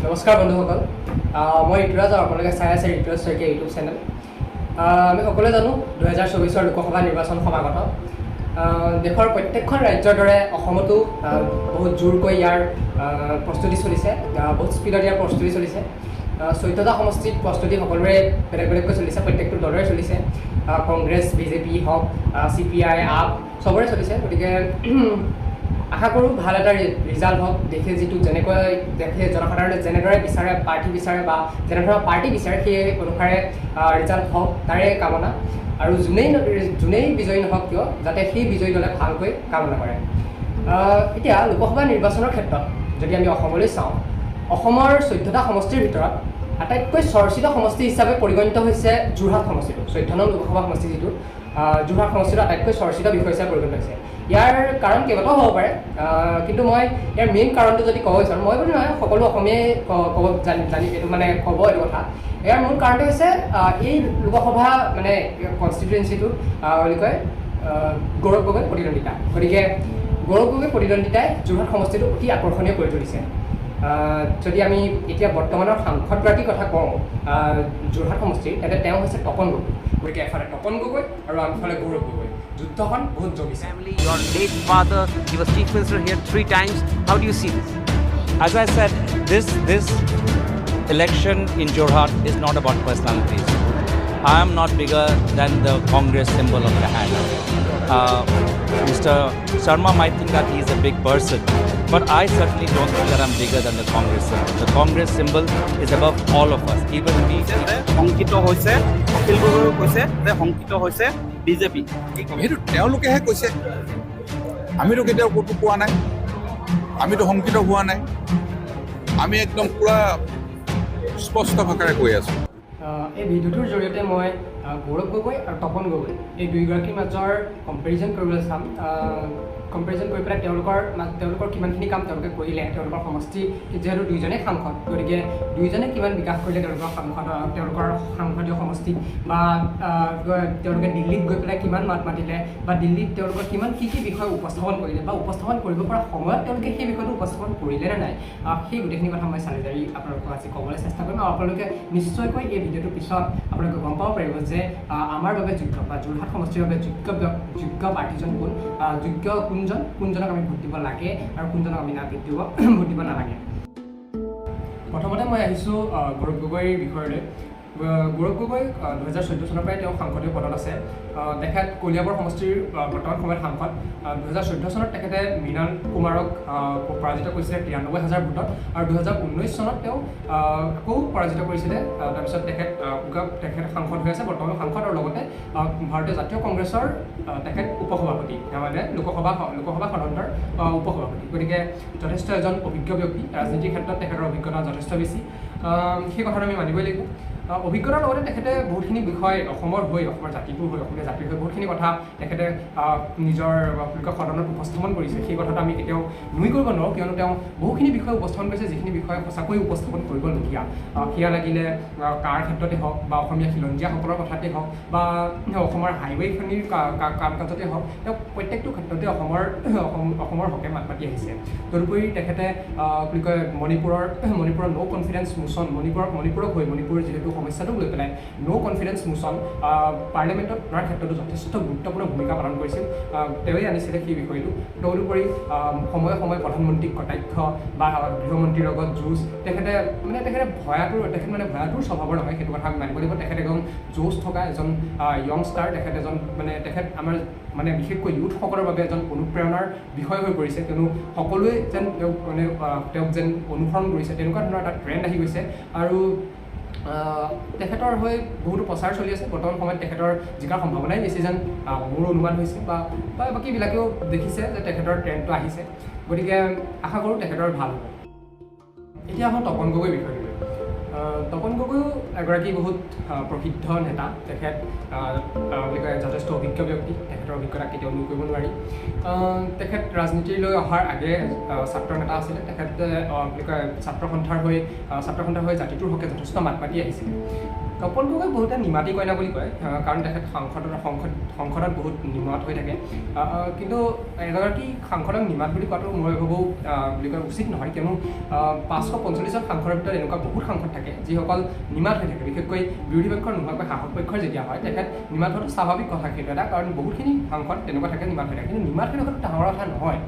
নমস্কাৰ বন্ধুসকল, মই ঋতুৰাজ আৰু আপোনালোকে চাই আছে ঋতুৰাজ শইকীয়া ইউটিউব চেনেল। আমি সকলোৱে জানো 2024 লোকসভা নিৰ্বাচন সমাগত। দেশৰ প্ৰত্যেকখন ৰাজ্যৰ দৰে অসমতো বহুত জোৰকৈ ইয়াৰ প্ৰস্তুতি চলিছে, বহুত স্পীডত ইয়াৰ প্ৰস্তুতি চলিছে। 14টা সমষ্টিত প্ৰস্তুতি সকলোৰে বেলেগ বেলেগকৈ চলিছে, প্ৰত্যেকটো দলৰে চলিছে। কংগ্ৰেছ, বিজেপি হওক, CPI, আপ চবৰে চলিছে। গতিকে আশা কৰোঁ ভাল এটা ৰিজাল্ট হওক। দেখে জনসাধাৰণে যেনেদৰে বিচাৰে, প্ৰাৰ্থী বিচাৰে বা যেনেধৰণৰ পাৰ্টি বিচাৰে সেই অনুসাৰে ৰিজাল্ট হওক, তাৰে কামনা। আৰু যোনেই বিজয়ী নহওক কিয় যাতে সেই বিজয়ী দলে ভালকৈ কামনা কৰে। এতিয়া লোকসভা নিৰ্বাচনৰ ক্ষেত্ৰত যদি আমি অসমলৈ চাওঁ, অসমৰ 14টা সমষ্টিৰ ভিতৰত আটাইতকৈ চৰ্চিত সমষ্টি হিচাপে পৰিগণিত হৈছে যোৰহাট সমষ্টিটো। 14 নং লোকসভা সমষ্টি যিটো যোৰহাট সমষ্টিটো আটাইতকৈ চৰ্চিত বিষয় হিচাপে পৰিগণিত হৈছে। ইয়াৰ কাৰণ কেইবাটাও হ'ব পাৰে, কিন্তু মই ইয়াৰ মেইন কাৰণটো যদি ক'ব বিচাৰোঁ, মই বুলি নহয় সকলো অসমীয়াই জানি এইটো ক'ব এইটো কথা। ইয়াৰ মূল কাৰণটো হৈছে এই লোকসভা কনষ্টিটুৱেঞ্চিটো বুলি কয় গৌৰৱ গগৈ প্ৰতিদ্বন্দ্বিতা। গতিকে গৌৰৱ গগৈ প্ৰতিদ্বন্দ্বিতাই যোৰহাট সমষ্টিটো অতি আকৰ্ষণীয় কৰি তুলিছে। যদি আমি এতিয়া বৰ্তমানৰ সাংসদগৰাকীৰ কথা কওঁ যোৰহাট সমষ্টিৰ, তেন্তে তেওঁ হৈছে তপন গগৈ। গতিকে এফালে তপন গগৈ আৰু আনফালে গৌৰৱ গগৈ, যুদ্ধখন বহুত জমিছে। Your late father, he was chief minister here 3 times. How do you see this? As I said, this election in Jorhat is not about personalities. I am not bigger than the Congress symbol of the hand. Mr. Sharma might think that he is a big person, but I certainly don't think that I'm bigger than the Congress symbol. The Congress symbol is above all of us, even me. সংকিত হৈছে অখিল গগৈয়ে কৈছে যে সংকিত হৈছে BJP. সেইটো তেওঁলোকেহে কৈছে, আমিতো কেতিয়াও ক'তো পোৱা নাই, আমিতো শংকিত হোৱা নাই। আমি একদম পূৰা স্পষ্ট ভাষাৰে কৈ আছোঁ। এই ভিডিঅ'টোৰ জৰিয়তে মই গৌৰৱ গগৈ আৰু তপন গগৈ এই দুয়োগৰাকীৰ মাজৰ কম্পেৰিজন কৰিবলৈ চাম। কম্পেৰিজন কৰি পেলাই তেওঁলোকৰ কিমানখিনি কাম তেওঁলোকে কৰিলে, তেওঁলোকৰ সমষ্টি যিহেতু দুইজনেই সাংসদ, গতিকে দুইজনে কিমান বিকাশ কৰিলে তেওঁলোকৰ সাংসদীয় সমষ্টিত, বা তেওঁলোকে দিল্লীত গৈ পেলাই কিমান মাত মাতিলে, বা দিল্লীত তেওঁলোকৰ কিমান কি বিষয় উপস্থাপন কৰিলে, বা উপস্থাপন কৰিব পৰা সময়ত তেওঁলোকে সেই বিষয়টো উপস্থাপন কৰিলে নে নাই, সেই গোটেইখিনি কথা মই চালি জাৰি আপোনালোকক আজি ক'বলৈ চেষ্টা কৰিম। আৰু আপোনালোকে নিশ্চয়কৈ এই ভিডিঅ'টোৰ পিছত আপোনালোকে গম পাব পাৰিব যে আমাৰ বাবে যোগ্য বা যোৰহাট সমষ্টিৰ বাবে যোগ্য প্ৰাৰ্থীজন কোন, যোগ্য কোনজনক আমি ভোট দিব লাগে আৰু কোনজনক আমি ভোট দিব নালাগে। প্ৰথমতে মই আহিছোঁ গৌৰৱ গগৈৰ বিষয়লৈ। গৌৰৱ গগৈ 2014 চনৰ পৰাই তেওঁ সাংসদীয় পদত আছে। তেখেত কলিয়াবৰ সমষ্টিৰ বৰ্তমান সময়ত সাংসদ। 2014 চনত তেখেতে মৃণাল কুমাৰক পৰাজিত কৰিছিলে 93,000 ভোটত, আৰু 2019 চনত তেওঁ আকৌ পৰাজিত কৰিছিলে। তাৰপিছত তেখেত সাংসদ হৈ আছে, বৰ্তমান সাংসদ, আৰু লগতে ভাৰতীয় জাতীয় কংগ্ৰেছৰ তেখেত উপসভাপতি, লোকসভা সদনৰ উপসভাপতি। গতিকে যথেষ্ট এজন অভিজ্ঞ ব্যক্তি, ৰাজনীতিৰ ক্ষেত্ৰত তেখেতৰ অভিজ্ঞতা যথেষ্ট বেছি। সেই কথাটো আমি মানিবই লাগিব। অভিজ্ঞতাৰ লগতে তেখেতে বহুতখিনি বিষয় অসমৰ জাতিটোৰ হৈ, অসমীয়া জাতিৰ হৈ বহুতখিনি কথা তেখেতে নিজৰ সদনত উপস্থাপন কৰিছে। সেই কথাটো আমি কেতিয়াও নুই কৰিব নোৱাৰোঁ, কিয়নো তেওঁ বহুখিনি বিষয় উপস্থাপন কৰিছে যিখিনি বিষয় সঁচাকৈ উপস্থাপন কৰিবলগীয়া। সেয়া লাগিলে কাৰ ক্ষেত্ৰতে হওক, বা অসমীয়া খিলঞ্জীয়াসকলৰ কথাতে হওক, বা অসমৰ হাইৱেখিনিৰ কাম কাজতে হওক, তেওঁ প্ৰত্যেকটো ক্ষেত্ৰতে অসমৰ হকে মাত মাতি আহিছে। তদুপৰি তেখেতে কি কয় মণিপুৰৰ ন' কনফিডেন্স মোচন, মণিপুৰক হৈ মণিপুৰৰ যিহেতু সমস্যাটোক লৈ পেলাই ন' কনফিডেন্স মোচন পাৰ্লিয়ামেণ্টত অনাৰ ক্ষেত্ৰতো যথেষ্ট গুৰুত্বপূৰ্ণ ভূমিকা পালন কৰিছিল। তেওঁৱেই আনিছিলে সেই বিষয়টো। তদুপৰি সময়ে সময়ে প্ৰধানমন্ত্ৰীক কটাক্ষ বা গৃহমন্ত্ৰীৰ লগত যুঁজ, তেখেত ভয়াতুৰ স্বভাৱৰ নহয়, সেইটো কথা আমি মানিব লাগিব। তেখেত এজন যুঁজ থকা এজন য়ংষ্টাৰ, তেখেত আমাৰ বিশেষকৈ ইউথসকলৰ বাবে এজন অনুপ্ৰেৰণাৰ বিষয় হৈ পৰিছে, কিয়নো সকলোৱে যেন তেওঁক যেন অনুসৰণ কৰিছে, তেনেকুৱা ধৰণৰ এটা ট্ৰেণ্ড আহি গৈছে। আৰু তেখেতৰ হৈ বহুতো প্ৰচাৰ চলি আছে। বৰ্তমান সময়ত তেখেতৰ জিকাৰ সম্ভাৱনাই বেছি যেন মোৰ অনুমান হৈছে, বা বাকীবিলাকেও দেখিছে যে তেখেতৰ ট্ৰেণ্ডটো আহিছে। গতিকে আশা কৰোঁ তেখেতৰ ভাল হ'ব। এতিয়া আহোঁ তপন গগৈৰ বিষয়লৈ। তপন গগৈও এগৰাকী বহুত প্ৰসিদ্ধ নেতা। তেখেত বুলি কয় যথেষ্ট অভিজ্ঞ ব্যক্তি, তেখেতৰ অভিজ্ঞতা কেতিয়াও নুই কৰিব নোৱাৰি। তেখেত ৰাজনীতিলৈ অহাৰ আগে ছাত্ৰ নেতা আছিলে। তেখেতে বুলি কয় ছাত্ৰ সন্থাৰ হৈ জাতিটোৰ হকে যথেষ্ট মাত মাতি আহিছিলে। তপন গগৈ বহুতে নিমাতী কইনা বুলি কয় কাৰণ তেখেত সংসদত বহুত নিমাত হৈ থাকে কিন্তু এগৰাকী সাংসদক নিমাত বুলি কোৱাটো মই ভাবোঁ বুলি কয় উচিত নহয় কিয়নো 545জন সাংসদৰ ভিতৰত এনেকুৱা বহুত সাংসদ থাকে যিসকল নিমাত হৈ থাকে বিশেষকৈ বিৰোধী পক্ষৰ নোহোৱাকৈ শাসক পক্ষৰ যেতিয়া হয় তেখেত নিমাত হোৱাটো স্বাভাৱিক কথা সেইটো এটা কাৰণ বহুতখিনি সাংসদ তেনেকুৱা থাকে নিমাত হৈ থাকে কিন্তু নিমাত হৈ থকাটো ডাঙৰ কথা নহয়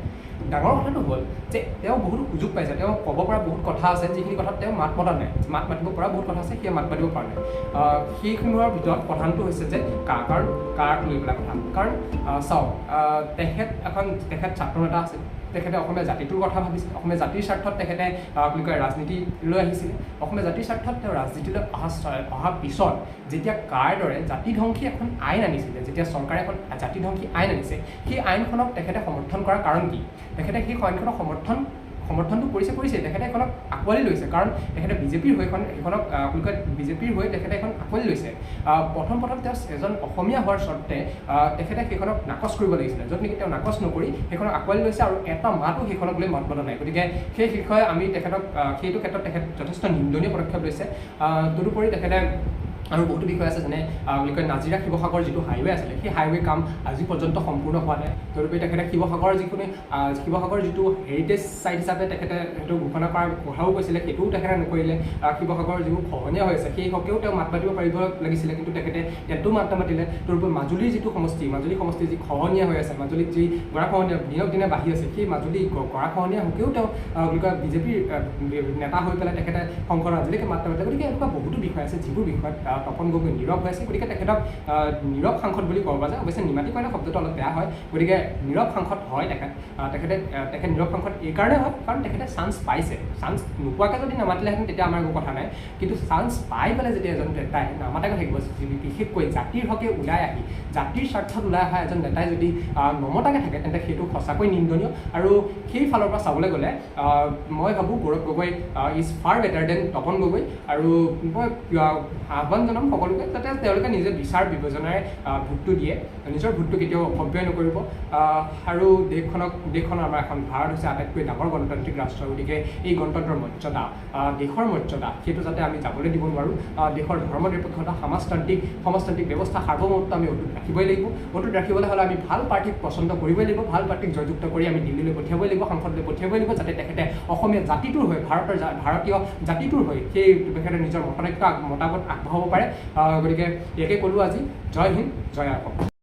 ডাঙৰ কথাটো হ'ল যে তেওঁ বহুত সুযোগ পাইছে তেওঁ ক'ব পৰা বহুত কথা আছে যিখিনি কথাত তেওঁ মাত মতা নাই মাত মাতিব পৰা বহুত কথা আছে সেয়া মাত মাতিব পৰা নাই সেইখিনিৰ ভিতৰত প্ৰধানটো হৈছে যে কাক লৈ পেলাই কথা কাৰণ চাওক তেখেত ছাত্ৰ নেতা আছিল তেখেতে অসমীয়া জাতিটোৰ কথা ভাবিছিল অসমীয়া জাতিৰ স্বাৰ্থত তেখেতে বুলি কয় ৰাজনীতিলৈ আহিছিলে অসমীয়া জাতিৰ স্বাৰ্থত তেওঁ ৰাজনীতিলৈ অহাৰ পিছত যেতিয়া কাৰ দৰে জাতিধ্বংসী এখন আইন আনিছিলে যেতিয়া চৰকাৰে এখন জাতিধ্বংসী আইন আনিছে সেই আইনখনক তেখেতে সমৰ্থন কৰাৰ কাৰণ কি তেখেতে সেই আইনখনক সমৰ্থনটো কৰিছে তেখেতে এখনক আঁকোৱালি লৈছে কাৰণ তেখেতে বিজেপিৰ হৈ সেইখনক বুলি কয় বিজেপিৰ হৈ তেখেতে এখন আঁকোৱালি লৈছে প্ৰথম তেওঁ এজন অসমীয়া হোৱাৰ স্বত্তে তেখেতে সেইখনক নাকচ কৰিব লাগিছিলে য'ত নেকি তেওঁ নাকচ নকৰি সেইখনক আঁকোৱালি লৈছে আৰু এটা মাতো সেইখনক লৈ মাত মতা নাই গতিকে সেই বিষয়ে আমি তেখেতক সেইটো ক্ষেত্ৰত তেখেত যথেষ্ট নিন্দনীয় পদক্ষেপ লৈছে তদুপৰি তেখেতে আৰু বহুতো বিষয় আছে যেনে বুলি কয় নাজিৰা শিৱসাগৰ যিটো হাইৱে আছিলে সেই হাইৱে কাম আজি পৰ্যন্ত সম্পূৰ্ণ হোৱা নাই তদুপৰি তেখেতে শিৱসাগৰ যিটো হেৰিটেজ চাইট হিচাপে তেখেতে সেইটো ঘোষণা কৰাৰ কথাও কৈছিলে সেইটোও তেখেতে নকৰিলে শিৱসাগৰ যিবোৰ খহনীয়া হৈ আছে সেই হকেও তেওঁ মাত মাতিব পাৰিব লাগিছিলে কিন্তু তেখেতে ইয়াতো মাত নামাতিলে তদুপৰি মাজুলীৰ যিটো মাজুলী সমষ্টি যি খহনীয়া হৈ আছে মাজুলীত যি গৰাখহনীয়া দিনক দিনে বাঢ়ি আছে সেই মাজুলী গৰাখহনীয়া হকেও তেওঁ বুলি কয় বিজেপিৰ নেতা হৈ পেলাই তেখেতে সংসদত আজিলৈকে মাত নামাতিলে গতিকে এনেকুৱা বহুতো বিষয় আছে যিবোৰ বিষয়ত তপন গগৈ নীৰৱ হৈ আছে গতিকে তেখেতক নীৰৱ সাংসদ বুলি ক'ব পৰা যায় অৱশ্যে নিমাতী কইনা শব্দটো অলপ বেয়া হয় গতিকে নীৰৱ সাংসদ হয় তেখেত নীৰৱ সাংসদ এইকাৰণে হয় কাৰণ তেখেতে চান্স পাইছে চান্স নোপোৱাকৈ যদি নামাতিলেহেঁতেন তেতিয়া আমাৰ একো কথা নাই কিন্তু চান্স পাই পেলাই যেতিয়া এজন নেতাই নামাতাকৈ থাকিব বিশেষকৈ জাতিৰ হকে ওলাই আহি জাতিৰ স্বাৰ্থত ওলাই অহা এজন নেতাই যদি নমতাকৈ থাকে তেন্তে সেইটো সঁচাকৈ নিন্দনীয় আৰু সেই ফালৰ পৰা চাবলৈ গ'লে মই ভাবোঁ Gaurav Gogoi is far better than Tapan Gogoi আৰু মই আহ্বান জনাম সকলোকে যাতে তেওঁলোকে নিজে বিচাৰ বিবেচনাৰে ভোটটো দিয়ে নিজৰ ভোটটো কেতিয়াও অপব্যয় নকৰিব আৰু দেশখন আমাৰ এখন ভাৰত হৈছে আটাইতকৈ ডাঙৰ গণতান্ত্ৰিক ৰাষ্ট্ৰ গতিকে এই গণতন্ত্ৰৰ মৰ্যাদা দেশৰ মৰ্যাদা সেইটো যাতে আমি যাবলৈ দিব নোৱাৰোঁ দেশৰ ধৰ্মনিৰপেক্ষতা সমাজতান্ত্ৰিক ব্যৱস্থা সাৰ্বভৌমত্ব আমি অটুট ৰাখিবই লাগিব অটুট ৰাখিবলৈ হ'লে আমি ভাল প্ৰাৰ্থীক পচন্দ কৰিবই লাগিব ভাল প্ৰাৰ্থীক জয়যুক্ত কৰি আমি দিল্লীলৈ পঠিয়াবই লাগিব সংসদলৈ পঠিয়াবই লাগিব যাতে তেখেতে অসমীয়া জাতিটোৰ হৈ ভাৰতীয় জাতিটোৰ হৈ সেই তেখেতে নিজৰ মতামত আগবঢ়াব পাৰে গতিকে একে ক'লোঁ আজি জয় হিন্দ জয় অসম